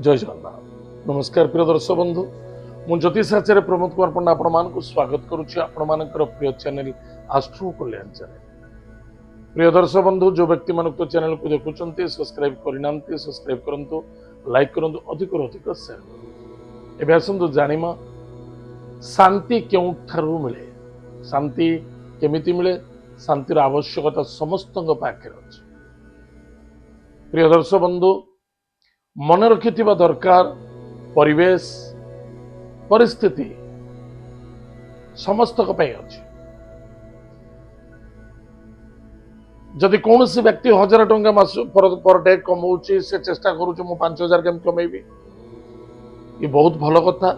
जय जगन्नाथ नमस्कार प्रिय दर्शक बंधु मु ज्योतिष आचार्य प्रमोद कुमार पंडा आपण स्वागत करुच्ची आपण प्रिय चैनल आस्ट्रो कल्याण चैनल। प्रिय दर्शक बंधु जो व्यक्ति मान तो चैनल को देखुं सब्सक्राइब करना सब्सक्राइब करूँ लाइक करूँ अधिक शेयर करूँ। एवं आसतु जानिमा शांति क्यों मिले शांति केमिति मिले शांतिर आवश्यकता समस्त पाखे अच्छे। प्रिय दर्शक बंधु मन रखिथिबा दरकार परिवेश परिस्थिति समस्त अच्छे। जदि कौन सी व्यक्ति 1000 टंका मास पर डे कमाऊँ से चेष्टा करुच्ची मु 5000 केम कमेबी ये बहुत भल कथा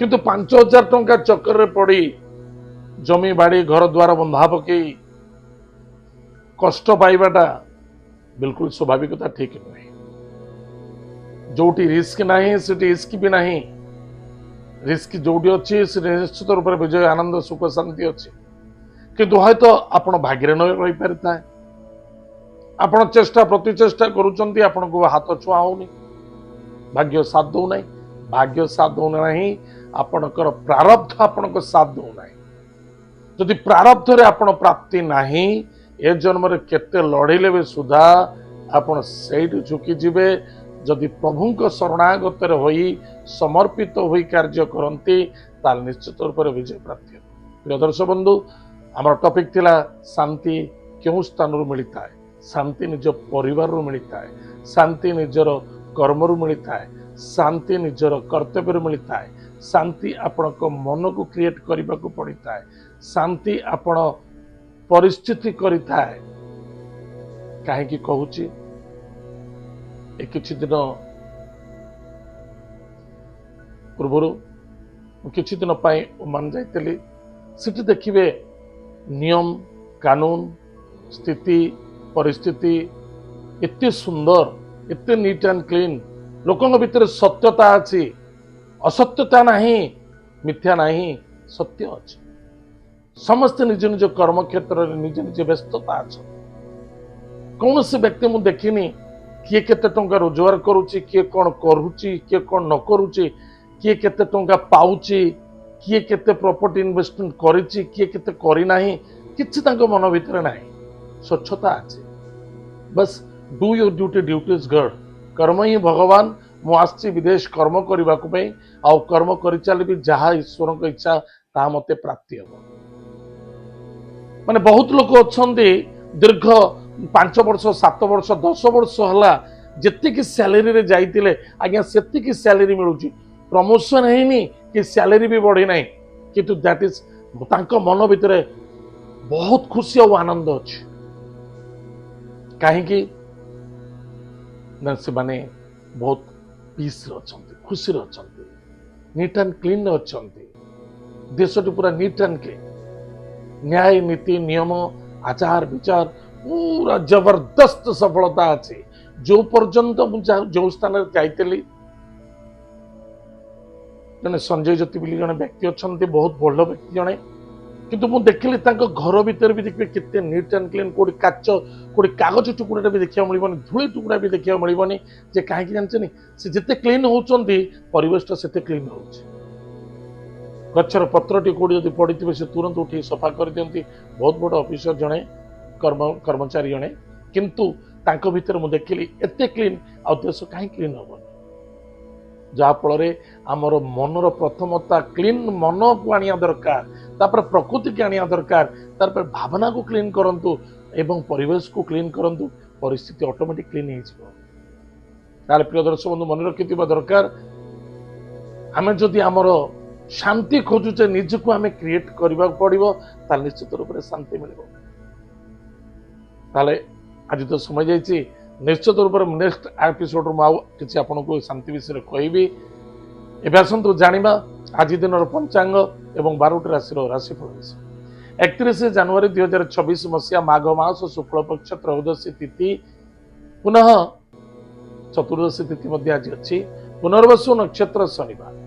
किंतु 5000 टंका चक्कर रे पड़ी जमी बाड़ी घर द्वार बंधा पकई कष्ट पाइबाटा बिल्कुल स्वाभाविकता ठीक नुहे। जोटी रिस्क नहीं सेठी रिस्क भी नहीं रिस्क जोटी अच्छी से निश्चित रूप से विजय आनंद सुख शांति अच्छी किंतु हयत आपण भाग्य न रही पारि थाए आपण चेष्टा प्रति चेष्टा करूचंती आपण को हाथ छुआ होनी भाग्य साथ दो नहीं भाग्य साथ दो नहीं आपणकर प्रारब्ध आपण को साथ दो नहीं। जदि प्रारब्ध रे आपण प्राप्ति नहीं ए जन्म रे केते लड़िले भी सुधा आपण सेठी झुकी जिवे। जदि प्रभु शरणागत होई समर्पित होई कार्य करती ताल निश्चित रूप से विजय प्राप्ति। प्रिय दर्शक बंधु आम टॉपिक थिला शांति क्यों स्थान मिलता है। शांति निज परिवार मिलता है शांति निजर कर्म मिलता है शांति निजर कर्तव्य मिलता है शांति आपण को मन को क्रिएट करने को पड़ता है शांति आपण परिस्थिति करता है। कहीं कहूची किछि दिन पूर्व किछि दिन ओमान जाइली सिटी देखिए नियम कानून स्थिति परिस्थिति एते सुंदर एते नीट एंड क्लीन लोकों भीतर सत्यता अच्छी असत्यता नहीं मिथ्या नहीं सत्य अच्छे समस्त निज निज कर्म क्षेत्र में निज निज व्यस्तता अच्छा कौन से व्यक्ति मुझे देखनी किए केते टंका रोजगार करुच्ची किए कौन करुच्ची किए कौन न करुच्ची किए केते टंका पाउची किए केते प्रॉपर्टी इन्वेस्टमेंट करिची किए केते करी नाही किछि तांको मन भीतर नाही स्वच्छता अछि बस do your duty duty is God कर्म ही भगवान मु आछि विदेश कर्म करबा को पई आ कर्म करि चलबी जहा ईश्वर को इच्छा ता मते प्राप्ति हो। माने बहुत लोक अछंती दीर्घ 5 वर्ष 7 वर्ष 10 वर्ष हला जेतिकी सैलरी रे जाइतिले आज्ञा सेतिकी सैलरी मिलुची प्रमोशन हैनी कि सैलरी भी बढ़ी नहीं किंतु दैट इज तांको मन भीतर बहुत खुशी और आनंद अच्छे। कहीं से माने बहुत पीस अच्छे खुशी अच्छे नीट एंड क्लीन अच्छे देश पूरा नीट एंड क्लीन न्याय नीति नियम आचार विचार पूरा जबरदस्त सफलता अच्छे। जो पर्यंत जो स्थान जाइली जने संजय ज्योति बोली जने व्यक्ति अच्छा बहुत बड़ व्यक्ति जने किंतु मु देखिली घर भीतर भी देखिए कितने नीट एंड क्लीन कोड़ी काच कोड़ी कागज टुकड़ा भी देखा मिलबनी धूली टुकड़ा भी देखा मिलबनी जे कहीं जानते से जिते क्लीन होचंदी परिवेशटा सेते क्लीन होची गच्छर पत्रटी कोड़ी जदि पड़ी से तुरंत उठी सफा कर दियंती बहुत बड़ ऑफिसर जने कर्मचारी जने किंतु तांको भीतर मु देखिली एते क्लीन आ देश कहीं क्लीन होबनी जहा फल आमर मनर प्रथमता क्लीन मन को आनिया दरकार तापर प्रकृति के आनिया दरकार तापर भावना को क्लीन करंतु एवं परिवेश को क्लीन करंतु परिस्थिति ऑटोमेटिक क्लीन हो जाए। प्रिय दर्शक बंधु मन रखिथिबा दरकार आमे जदि आमर शांति खोजुचे निज को आमे क्रिएट करबा पड़िबो ताल निश्चित रूप से शांति मिलिबो। ताले आज तो समय जाइछि निश्चित रूप से नेक्स्ट एपिसोड किसी आपन को शांति विषय कहबी। एबे आसंतु जानिबा आज दिन पंचांग एवं 12टी राशि राशिफल विषय। 31 जनवरी 2026 मसीहा माघ मास शुक्ल पक्ष त्रयोदशी तिथि पुनः चतुर्दशी तिथि मध्य आज अच्छी पुनर्वसु नक्षत्र शनिवार।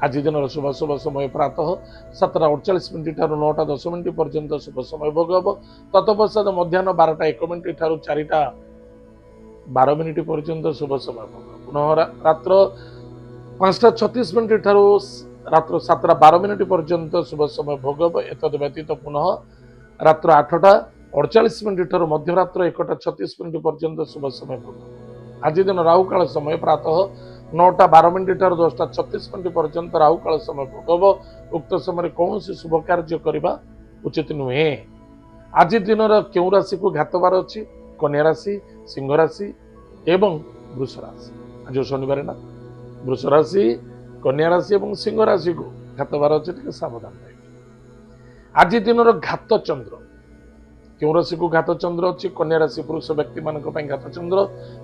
आज दिन शुभ शुभ समय प्रातः 7:48 ठारू 9:10 पर्यंत शुभ समय भोग हम तत्पश्चात मध्याह्न 12:01 ठारू 4:00 12 मिनिट पर्यंत शुभ समय भोग पुनः रात्र 5:36 ठारू रात्र 7:12 पर्यंत शुभ समय भोग एतद व्यतीत पुनः रात्र 8:48 ठारू मध्यरात्र 1:36 पर्यंत शुभ समय भोग आज दिन राहुकाल समय प्रातः 9:12 ठारू 10:36 पर्यंत राहुकाल समय भोग उक्त समय कौन शुभ कार्य करने उचित नुहे आज दिन क्यों राशि को घातबार अच्छी कन्या राशि सिंह राशि एवं वृष राशि आज शनिवार ना वृष राशि कन्या राशि और सिंह राशि को घातबार अच्छे सावधान रहे आज दिन घात चंद्र क्यों राशि को घात चंद्र अच्छी कन्या राशि पुरुष व्यक्ति मान घात चंद्र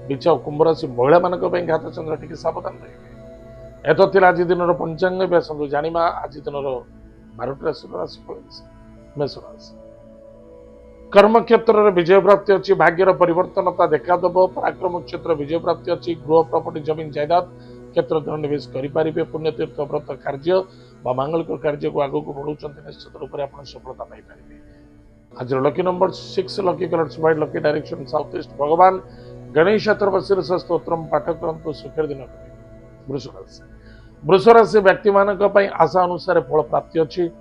बिछा और कुंभ राशि महिला मान घात चंद्र टी सावधान रहे एत आज दिन पंचांग आसतु जाना आज दिन 12टी राशि राशिफल मेष राशि कर्म क्षेत्र में विजय प्राप्ति अच्छी भाग्यर परिवर्तनता देखादेव पराक्रम क्षेत्र विजय प्राप्ति अच्छी गृह प्रॉपर्टी जमीन जायदाद क्षेत्र निवेश करेंगे पुण्यतीर्थ व्रत कार्य मांगलिक कार्य को आगे को बढ़ाऊँ निश्चित रूप से आप सफलता पाई आज lucky number 6 lucky colours white lucky direction south east भगवान गणेश चतुर्दशी स्तोत्र पाठ करंतु सुखर दिन वृष राशि व्यक्ति मान आशा अनुसार फल प्राप्ति अच्छी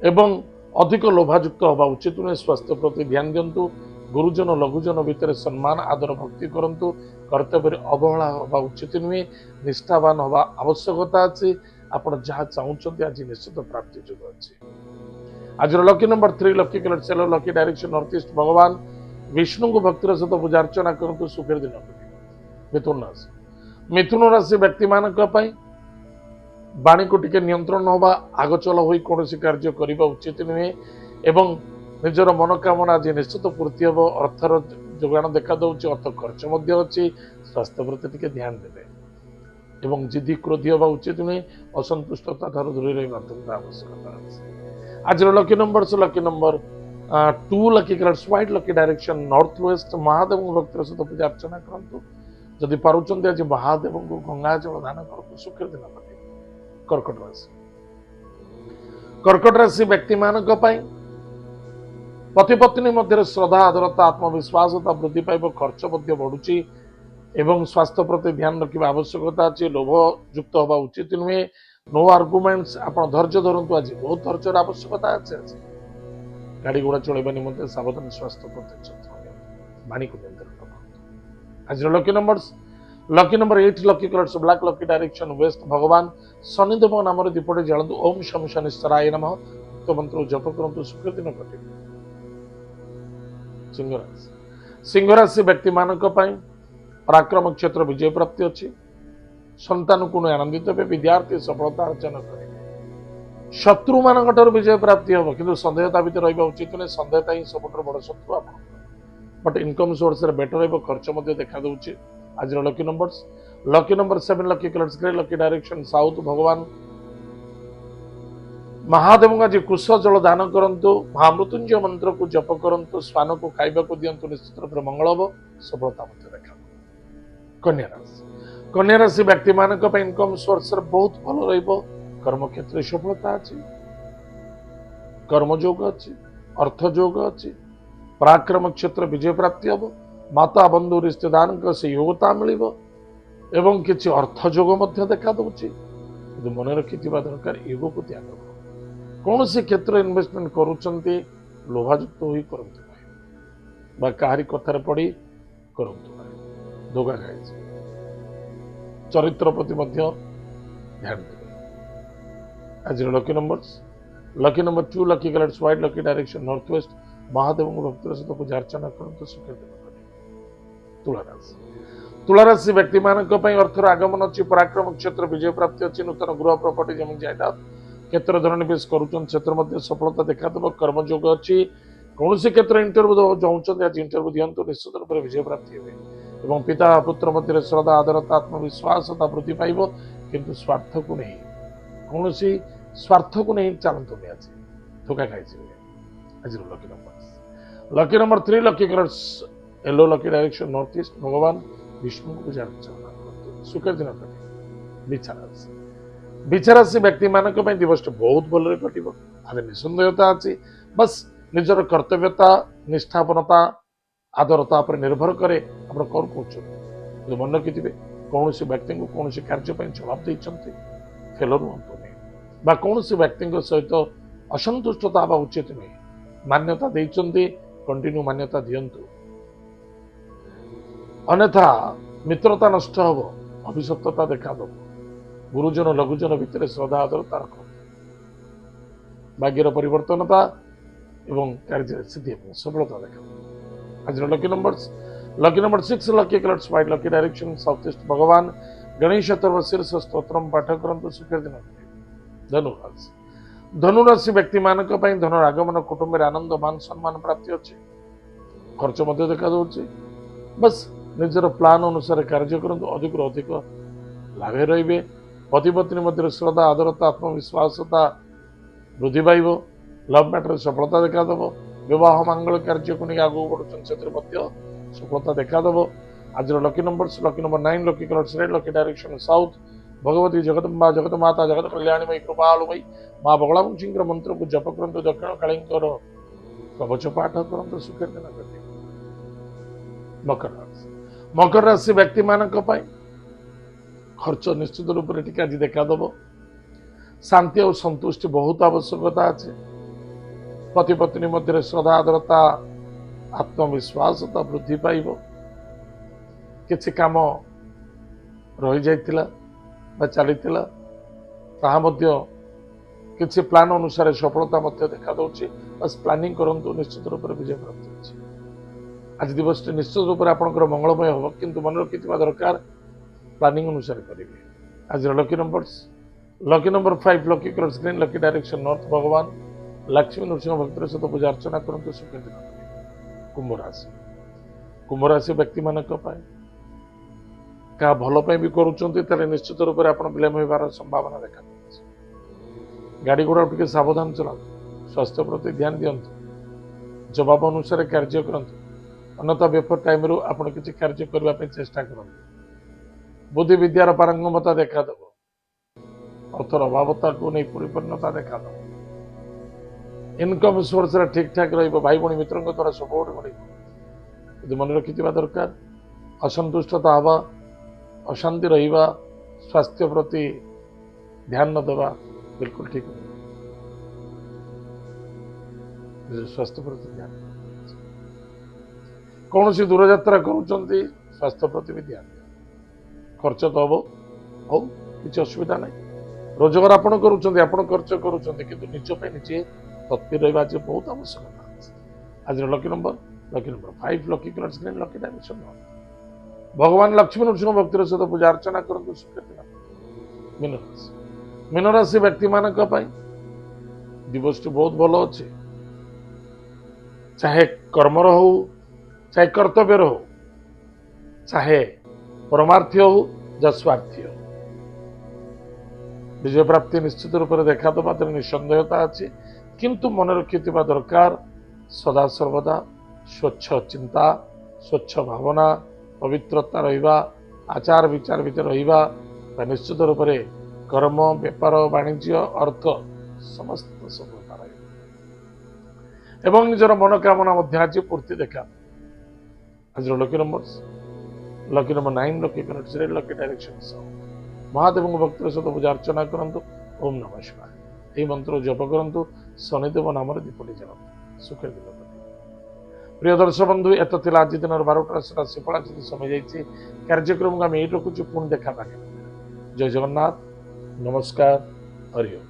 एवं अधिक लोभायुक्त हवा उचित नुहे स्वास्थ्य प्रति ध्यान दिंतु गुरुजन लघुजन भितर सम्मान आदर भक्ति करंतु कर्तव्य अवहेला हवा उचित नुहे निष्ठावान हवा आवश्यकता अच्छी आपण जहाँ चाहते आज निश्चित प्राप्ति जोग अच्छी आज लकी नंबर 3 लकी कलर सेलो लकी डायरेक्शन नॉर्थ ईस्ट भगवान विष्णु को भक्तिर सहित पूजा अर्चना करंतु सुखर दिन मिथुन राशि व्यक्ति मानक वाणी को टिके नियंत्रण हवा आगचल हो कौन कार्य करने उचित नुहे एवं निजर मनोकामना आज निश्चित पूर्ति हम अर्थर जोगाण देखा दूसरी अर्थ खर्च अच्छी स्वास्थ्य प्रति टिके ध्यान देवे एवं जिद्दी क्रोधी हवा उचित नुहे असंतुष्टता दूरी रही आवश्यकता आज lucky number 2 lucky colours white lucky direction north west Mahadev भक्तर सहित पूजा अर्चना करंतु जदि पारुचंदी आज महादेव को गंगा जल दान करंतु सुखर दिन कर्कट राशि व्यक्ति मानक पति पत्नी मध्य श्रद्धा आदरता आत्मविश्वास वृद्धि पाइब खर्च बढ़ुची एवं स्वास्थ्य प्रति ध्यान रखा आवश्यकता अच्छी लोभ युक्त हवा उचित नुहे नो आर्गुमेंट्स आप धैर्य धरतु आज बहुत धैर्य आवश्यकता अच्छे आज गाड़ी घोड़ा चलवा निमंते सावधान स्वास्थ्य प्रति वाणी को नियंत्रण आज lucky number 8 lucky colours black lucky direction waste भगवान शनिदेव नाम दीपटे जलतु ओम शम शनिश्चराय नमः उक्त मंत्र जप करंतु सुखर दिन कटे सिंह राशि व्यक्ति मानक पराक्रम क्षेत्र विजय प्राप्ति अच्छी संतान को आनंदित हे विद्यार्थी सफलता अर्जन करेंगे शत्रु मान विजय प्राप्ति हम कि सन्देहता भितर रहा उचित नहीं सन्देहता ही सब बड़ शत्रु आप बट इनकम सोर्स बेटर खर्च देखा दूसरी आज lucky number 7 lucky colours grey lucky direction south भगवान महादेव आज कुश जल दान करंतु महामृत्युंजय मंत्र को जप करंतु स्वान को खाइबा को दियंतु निश्चित रूप से मंगल हम सफलता देखा कन्या राशि व्यक्ति मान इनकम सोर्स बहुत भल कर्म क्षेत्र सफलता अच्छी कर्मयोग अच्छी अर्थयोग अच्छी पराक्रम क्षेत्र विजय प्राप्ति हम माता बंधु रिश्तेदार से योग्यता मिल एवं किसी अर्थयोग देखा दूसरी मन रखि दरकार योग को त्याग कौन सी क्षेत्र इन्वेस्टमेंट करुँचे लोभायुक्त हो कहारी कथार पड़ी करूँ धोखा खाई चरित्र प्रति ध्यान देवे आज lucky number 2 lucky colours white lucky direction north west Mahadev भक्तर सहित पूजा अर्चना करंतु सुखर दिन तुला राशि व्यक्ति मानक अर्थर आगमन अच्छी पराक्रम क्षेत्र विजय प्राप्ति अच्छी नूतन गृह प्रॉपर्टी जमीन जायदाद क्षेत्र निवेश कर सफलता देखा कर्मयोग अच्छी कौन सी क्षेत्र इंटरव्यू चाहते आज इंटरव्यू दिंतु निश्चित रूप से विजय प्राप्ति हे एवं पिता पुत्र मध्य श्रद्धा आदरता आत्मविश्वास किंतु स्वार्थ को नहीं कौन सी स्वार्थ को नहीं चलतु आज धोखा खाई आज lucky number 3 lucky colours yellow lucky direction north east भगवान विष्णु को पूजा अर्चना सुखर दिन विचारासी व्यक्ति मानक दिवस बहुत भल कटे आदि निसंदेहता अच्छी बस निजर कर्तव्यता निष्ठापनता आदरता पर निर्भर करे आपण कौन कहते मन रखिथे कौन व्यक्ति को कौन कार्य जवाब देते फेल रुहतु नहीं कौन व्यक्ति सहित असंतुष्टता हवा उचित नहीं मान्यता देते कंटिन्यू मान्यता दिंतु अन्यथा मित्रता नष्ट हम अभिशप्तता देखा दब गुरुजन लघुजन भितर श्रद्धा आदरता रख भाग्यर परिवर्तनता एवं कार्य सिद्धि सफलता देखा आज lucky number 6 lucky colours white lucky direction south east भगवान गणेश शीर्ष स्तोत्रम पाठ करंतु सुखर दिन धनुराशि धनुराशि व्यक्ति मान धन आगमन कुटुंब आनंद मान सम्मान प्राप्ति अच्छे खर्च देखा दौर बस निजर प्लान अनुसार कार्य करंतु अधिक अधिक लाभे रे पति पत्नी मध्य श्रद्धा आदरता आत्मविश्वासता वृद्धि पाइब लव मैटर सफलता देखा दब विवाह मंगल कार्य को नहीं आगू बढ़ुन से सफलता देखा दब आज lucky number 9 lucky colours red lucky direction south Bhagwati Jagdamba जगत माता जगत कल्याणमयी कृपालुमयी माँ बगलामुखी मंत्र को जप करंतु दक्षिण काली कवच पाठ करंतु सुखर दिन मकर राशि व्यक्ति मान खर्च निश्चित रूप से आज देखा दब शांति और संतुष्टि बहुत आवश्यकता अच्छे पति पत्नी मध्य श्रद्धा आदरता आत्मविश्वासता वृद्धि पाइब किसी काम रही जाइतिला चली किसी प्लान अनुसार सफलता देखा दौर बस प्लानिंग करंतु निश्चित रूप से विजय प्राप्त होछि आज दिवस निश्चित रूप से आपंकर मंगलमय हम किंतु मन रखि दरकार प्लानिंग अनुसार करेंगे आज lucky number 5 lucky colours green lucky direction north भगवान लक्ष्मी नृसिंह भक्त सहित पूजा अर्चना करंतु सुख दिन कुंभ राशि व्यक्ति मान क्या भल भी करुँच निश्चित रूप से आप विलम्ब होबार संभावना देखा गाड़ी घोड़ा टे सावधान चला स्वास्थ्य प्रति ध्यान दिंतु जवाब अनुसार कार्य करंतु अन्यथा बेफर टाइम रू आप किसी कार्य करने चेष्टा करंतु बुद्धि विद्यार पारंगमता देखा दब अर्थर अभावता को नहीं परिपूर्णता देखा दब इनकम सोर्स ठीक ठाक भाई भाई मित्रों द्वारा सपोर्ट मिले मन रखि दरकार असंतुष्टता हवा अशांति रहिबा स्वास्थ्य प्रति ध्यान न देवा बिल्कुल ठीक नहीं स्वास्थ्य प्रति ध्यान कौन सी दूर यात्रा करुँच स्वास्थ्य प्रति भी ध्यान खर्च तो हम हो किसी असुविधा नहीं रोजगार आपड़ करुँच खर्च करुँच कि निजप निजे तत्पर रहा आज बहुत आवश्यकता आज lucky number 5 lucky colours green lucky direction भगवान लक्ष्मी नृसिंह भक्तिर सहित पूजा अर्चना करंतु सुख दिन मीन राशि व्यक्ति मान दिवस बहुत भल अच्छे चाहे कर्मर हो चाहे कर्तव्यर हो चाहे परमार्थी हो या स्वार्थी हो विजय प्राप्ति निश्चित रूप से देखा दबा निसंदेहता अच्छी किंतु मन रखि दरकार सदा सर्वदा स्वच्छ चिंता स्वच्छ भावना पवित्रता रहिबा आचार विचार भीतर रहिबा निश्चित रूप से कर्म व्यापार वाणिज्य अर्थ समस्त सफलता एवं निजर मनोकामना आज पूर्ति देखा आज lucky number 9 lucky colours red lucky direction Mahadev भक्त सहित पूजा अर्चना करंतु ओम नमः शिवाय यह मंत्र जप करंतु शनिदेव नाम दीपटी जलतु सुख दिन प्रिय दर्शक बंधु एत आज दिन 12टा राशिफल आज समय जाइए कार्यक्रम को आम यही रखुचु पुणी देखा पाके जय जगन्नाथ नमस्कार हरि ओम।